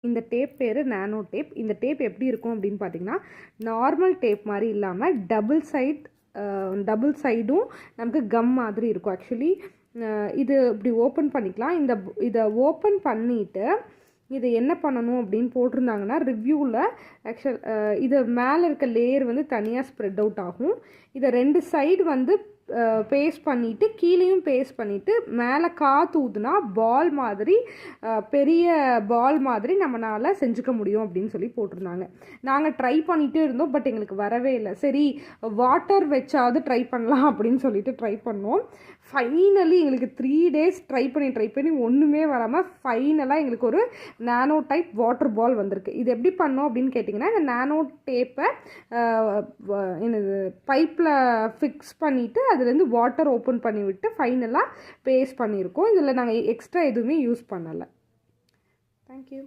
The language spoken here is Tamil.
இந்த டேப் பேர் நானோ டேப். இந்த டேப் எப்படி இருக்கும் அப்படின்னு பார்த்தீங்கன்னா, நார்மல் டேப் மாதிரி இல்லாமல் டபுள் சைடும் நமக்கு கம் மாதிரி இருக்கும். ஆக்சுவலி இது இப்படி ஓப்பன் பண்ணிக்கலாம். இதை ஓப்பன் பண்ணிவிட்டு இது என்ன பண்ணணும் அப்படின்னு போட்டிருந்தாங்கன்னா, ரிவ்யூவில் இது மேலே இருக்க லேயர் வந்து தனியாக ஸ்ப்ரெட் அவுட் ஆகும். இதை 2 சைடு வந்து பேஸ்ட் பண்ணிவிட்டு கீழேயும் பேஸ்ட் பண்ணிவிட்டு மேலே காற்று ஊற்றுனா பால் மாதிரி, பெரிய பால் மாதிரி நம்மளால் செஞ்சுக்க முடியும் அப்படின்னு சொல்லி போட்டிருந்தாங்க. நாங்கள் ட்ரை பண்ணிகிட்டே இருந்தோம், பட் எங்களுக்கு வரவே இல்லை. சரி வாட்டர் வச்சாவது ட்ரை பண்ணலாம் அப்படின்னு சொல்லிட்டு ட்ரை பண்ணோம். ஃபைனலி எங்களுக்கு 3 days ட்ரை பண்ணி ஒன்றுமே வராமல் ஃபைனலாக எங்களுக்கு ஒரு நானோ டைப் வாட்டர் பால் வந்திருக்கு. இது எப்படி பண்ணோம் அப்படின்னு கேட்டிங்கன்னா, இந்த நானோ டேப்பை என்னது பைப்பில் ஃபிக்ஸ் பண்ணிவிட்டு அதுலேருந்து வாட்டர் ஓப்பன் பண்ணி விட்டு ஃபைனலாக பேஸ்ட் பண்ணியிருக்கோம். இதில் நாங்கள் எக்ஸ்ட்ரா எதுவுமே யூஸ் பண்ணலை. தேங்க்யூ.